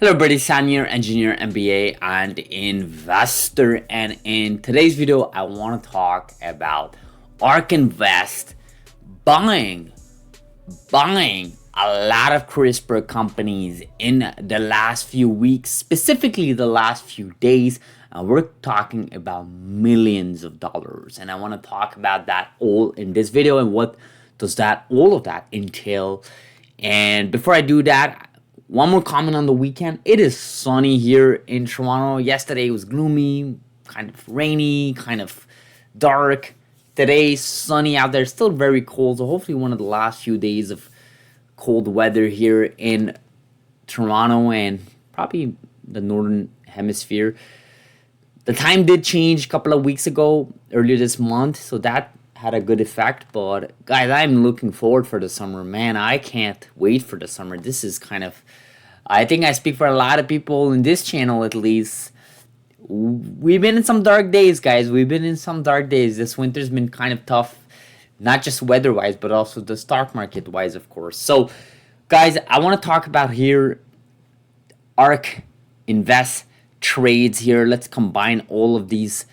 Hello everybody, Sam here, engineer, MBA, and investor. And in today's video, I want to talk about Ark Invest buying a lot of CRISPR companies in the last few weeks, specifically the last few days. And we're talking about millions of dollars. And I want to talk about that all in this video and what does all of that entail. And before I do that, one more comment on the weekend. It is sunny here in Toronto. Yesterday it was gloomy, kind of rainy, kind of dark. Today sunny out there, still very cold. So hopefully one of the last few days of cold weather here in Toronto and probably the northern hemisphere. The time did change a couple of weeks ago, earlier this month, so that had a good effect. But guys, I'm looking forward for the summer. Man, I can't wait for the summer. This is kind of, I think I speak for a lot of people in this channel at least. We've been in some dark days, guys. We've been in some dark days. This winter's been kind of tough, not just weather-wise, but also the stock market-wise, of course. So, guys, I want to talk about here Ark Invest trades here. Let's combine all of these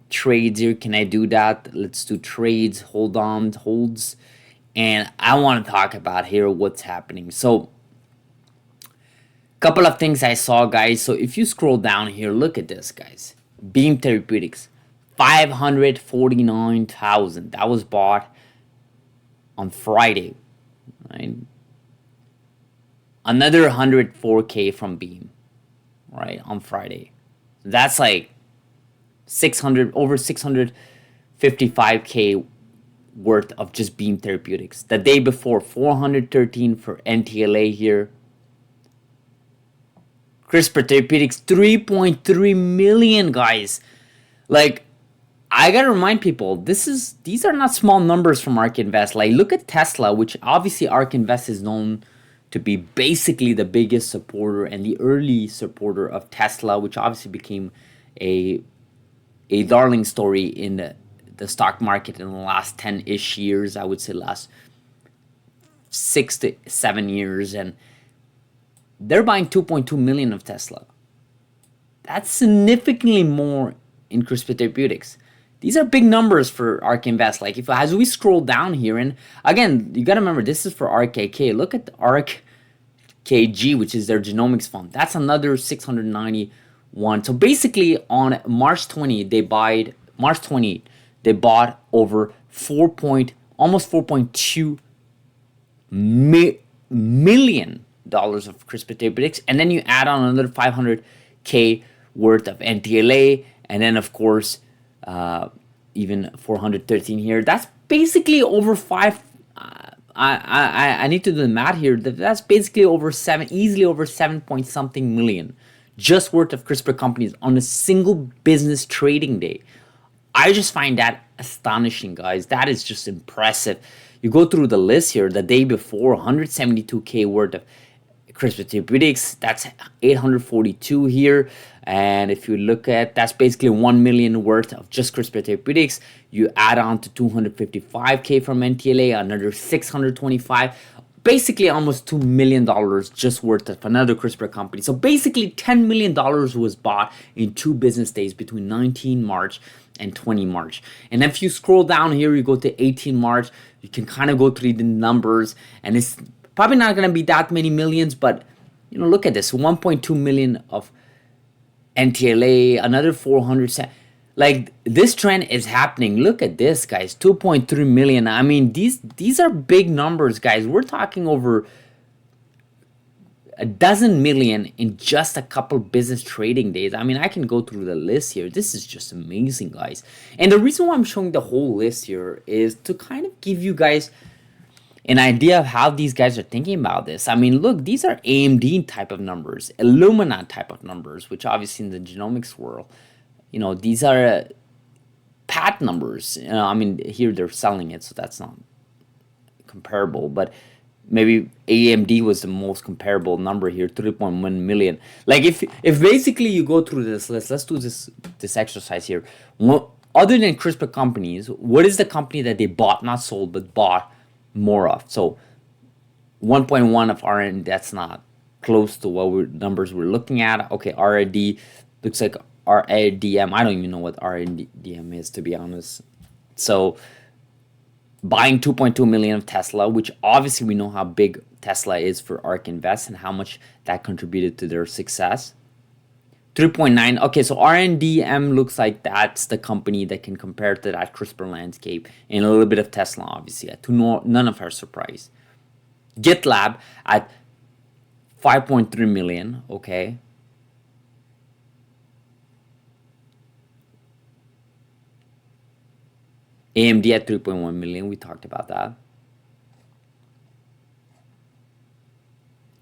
trades here. Can I do that? Let's do trades, holds. And I want to talk about here what's happening. So, couple of things I saw, guys. So if you scroll down here, look at this, guys. Beam Therapeutics, 549,000. That was bought on Friday, right? Another 104K from Beam, right, on Friday. That's like 655K worth of just Beam Therapeutics. The day before, 413 for NTLA here. CRISPR Therapeutics, 3.3 million, guys. Like, I gotta remind people, these are not small numbers from Ark Invest. Like, look at Tesla, which obviously Ark Invest is known to be basically the biggest supporter and the early supporter of Tesla, which obviously became a darling story in the stock market in the last 10-ish years. I would say last 6 to 7 years. And they're buying 2.2 million of Tesla. That's significantly more in CRISPR Therapeutics. These are big numbers for Ark Invest. Like, as we scroll down here, and again, you gotta remember, this is for RKK. Look at the RKG, which is their genomics fund. That's another 691. So basically, on March 20, they bought over almost 4.2 million dollars of CRISPR Therapeutics, and then you add on another 500K worth of NTLA, and then of course even 413 here. That's basically over five. I need to do the math here. That's basically over easily over 7 point something million just worth of CRISPR companies on a single business trading day. I just find that astonishing, guys. That is just impressive. You go through the list here. The day before, 172K worth of CRISPR Therapeutics, that's 842 here. And if you look at, that's basically 1 million worth of just CRISPR Therapeutics. You add on to 255K from NTLA, another 625, basically almost $2 million just worth of another CRISPR company. So basically $10 million was bought in 2 business days between 19 March and 20 March. And if you scroll down here, you go to 18 March, you can kind of go through the numbers, and it's probably not going to be that many millions, but you know, look at this, 1.2 million of NTLA, another 400. Like, this trend is happening. Look at this, guys, 2.3 million. I mean, these are big numbers, guys. We're talking over a dozen million in just a couple business trading days. I mean, I can go through the list here. This is just amazing, guys. And the reason why I'm showing the whole list here is to kind of give you guys an idea of how these guys are thinking about this. I mean, look, these are AMD type of numbers, Illumina type of numbers, which obviously in the genomics world, you know, these are PAT numbers. I mean, here they're selling it, so that's not comparable, but maybe AMD was the most comparable number here, 3.1 million. Like, if basically you go through this list, let's do this exercise here. Other than CRISPR companies, what is the company that they bought, not sold, but bought more of? So 1.1 of RN, that's not close to what numbers we're looking at. Okay, RAD looks like RADM. I don't even know what RADM is, to be honest. So buying 2.2 million of Tesla, which obviously we know how big Tesla is for Ark Invest and how much that contributed to their success. 3.9. Okay, so RNDM looks like that's the company that can compare to that CRISPR landscape, and a little bit of Tesla, obviously, to none of our surprise. GitLab at 5.3 million. Okay. AMD at 3.1 million. We talked about that.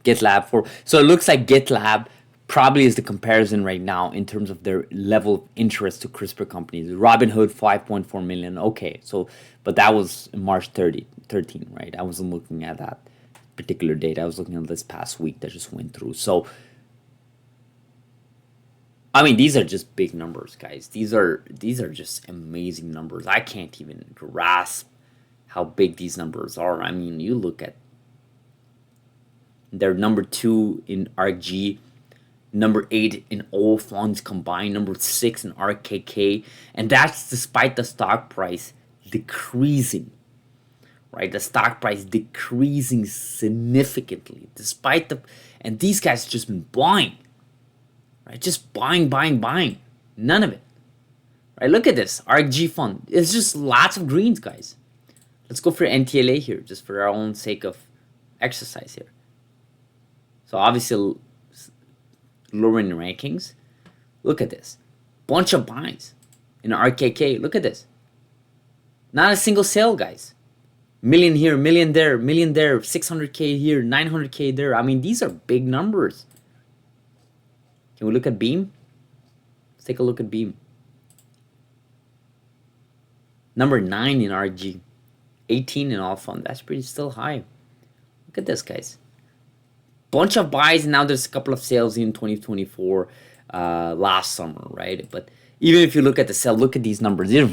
GitLab for, so it looks like GitLab probably is the comparison right now in terms of their level of interest to CRISPR companies. Robinhood 5.4 million. Okay, so but that was March 13, right? I wasn't looking at that particular date. I was looking at this past week that just went through. So I mean, these are just big numbers, guys. These are just amazing numbers. I can't even grasp how big these numbers are. I mean, you look at, they're number 2 in ARKG, number 8 in all funds combined, number 6 in RKK, and that's despite the stock price decreasing, right? The stock price decreasing significantly, despite the, and these guys just been buying, right? Just buying, buying, buying. None of it, right? Look at this ARKG fund. It's just lots of greens, guys. Let's go for NTLA here, just for our own sake of exercise here. So obviously, lowering rankings. Look at this. Bunch of buys in RKK. Look at this. Not a single sale, guys. Million here, million there, 600K here, 900K there. I mean, these are big numbers. Can we look at Beam? Let's take a look at Beam. Number 9 in RG. 18 in all fund. That's pretty still high. Look at this, guys. Bunch of buys, and now there's a couple of sales in 2024 last summer, right? But even if you look at the sale, look at these numbers. They're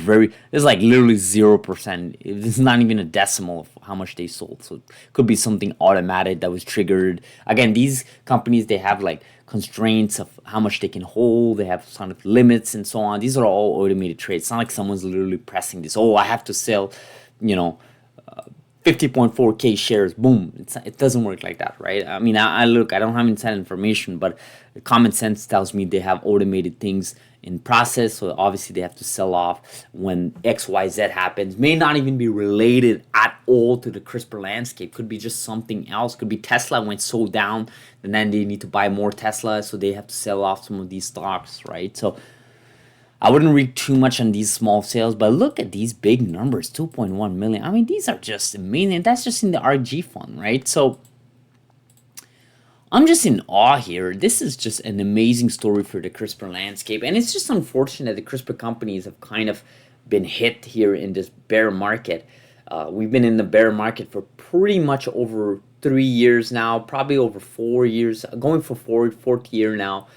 there's like literally 0%. It's not even a decimal of how much they sold. So it could be something automatic that was triggered. Again, these companies, they have like constraints of how much they can hold. They have sort of limits and so on. These are all automated trades. It's not like someone's literally pressing this. Oh, I have to sell, 50.4K shares, boom. It doesn't work like that, right? I mean, I look, I don't have inside information, but common sense tells me they have automated things in process. So obviously they have to sell off when XYZ happens. May not even be related at all to the CRISPR landscape. Could be just something else. Could be Tesla went so down, and then they need to buy more Tesla, so they have to sell off some of these stocks, right? So I wouldn't read too much on these small sales, but look at these big numbers, 2.1 million. I mean, these are just amazing. That's just in the RG fund, right? So I'm just in awe here. This is just an amazing story for the CRISPR landscape. And it's just unfortunate that the CRISPR companies have kind of been hit here in this bear market. We've been in the bear market for pretty much over 3 years now, probably over 4 years, going for fourth year now.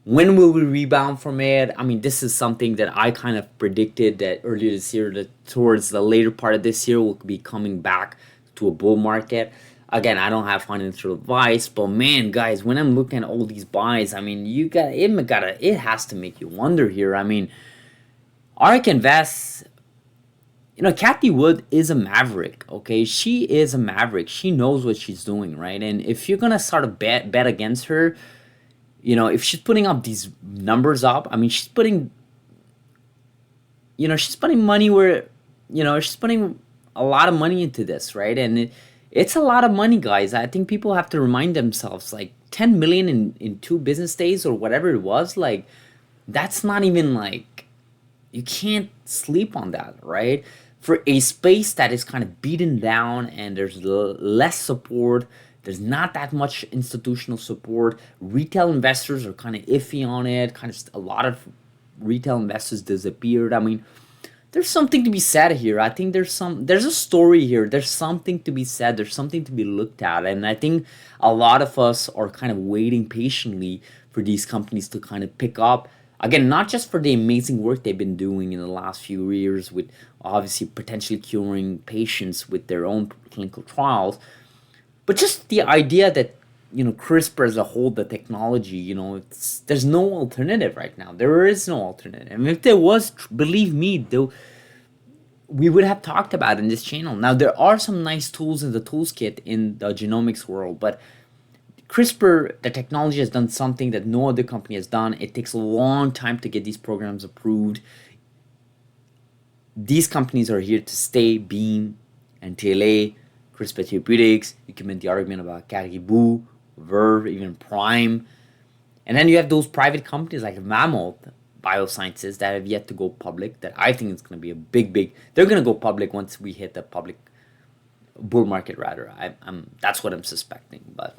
When will we rebound from it? I mean, this is something that I kind of predicted that earlier this year, that towards the later part of this year, we'll be coming back to a bull market. Again, I don't have financial advice, but man, guys, when I'm looking at all these buys, I mean, it has to make you wonder here. I mean, Ark Invest, Kathy Wood is a maverick, okay? She is a maverick. She knows what she's doing, right? And if you're gonna start a bet against her, if she's putting up these numbers up, I mean, she's putting money where, she's putting a lot of money into this, right? And it's a lot of money, guys. I think people have to remind themselves, like 10 million in 2 business days or whatever it was, like, that's not even like, you can't sleep on that, right? For a space that is kind of beaten down and there's less support, there's not that much institutional support. Retail investors are kind of iffy on it. Kind of a lot of retail investors disappeared. I mean, there's something to be said here. I think there's a story here. There's something to be said. There's something to be looked at. And I think a lot of us are kind of waiting patiently for these companies to kind of pick up. Again, not just for the amazing work they've been doing in the last few years with obviously potentially curing patients with their own clinical trials, but just the idea that, CRISPR as a whole, the technology, there's no alternative right now. There is no alternative. And if there was, believe me, we would have talked about it in this channel. Now, there are some nice tools in the toolkit in the genomics world, but CRISPR, the technology, has done something that no other company has done. It takes a long time to get these programs approved. These companies are here to stay. Beam and TLA, CRISPR Therapeutics. You can make the argument about Caribou, Verve, even Prime. And then you have those private companies like Mammoth Biosciences that have yet to go public, that I think is going to be a big, they're going to go public once we hit the public bull market, rather. That's what I'm suspecting. But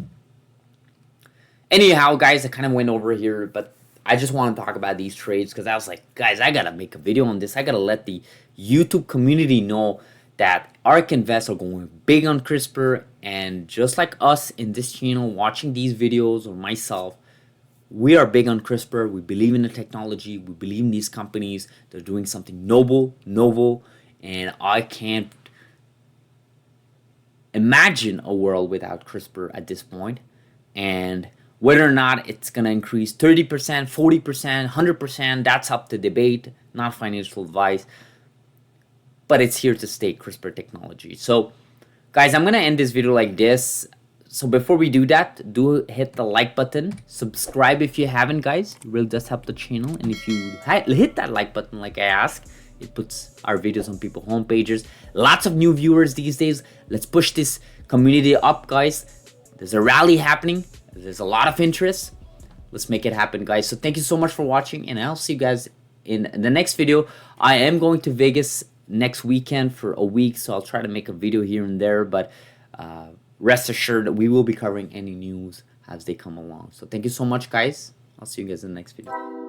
anyhow, guys, I kind of went over here, but I just want to talk about these trades because I was like, guys, I got to make a video on this. I got to let the YouTube community know that Ark Invest are going big on CRISPR, and just like us in this channel watching these videos, or myself, we are big on CRISPR. We believe in the technology. We believe in these companies. They're doing something novel, and I can't imagine a world without CRISPR at this point. And whether or not it's going to increase 30%, 40%, 100%, that's up to debate, not financial advice. But it's here to stay, CRISPR technology. So, guys, I'm going to end this video like this. So before we do that, do hit the like button. Subscribe if you haven't, guys. It really does help the channel. And if you hit that like button like I asked, it puts our videos on people's homepages. Lots of new viewers these days. Let's push this community up, guys. There's a rally happening. There's a lot of interest. Let's make it happen, guys. So thank you so much for watching, and I'll see you guys in the next video. I am going to Vegas next weekend for a week, so I'll try to make a video here and there, but rest assured that we will be covering any news as they come along. So thank you so much, guys. I'll see you guys in the next video.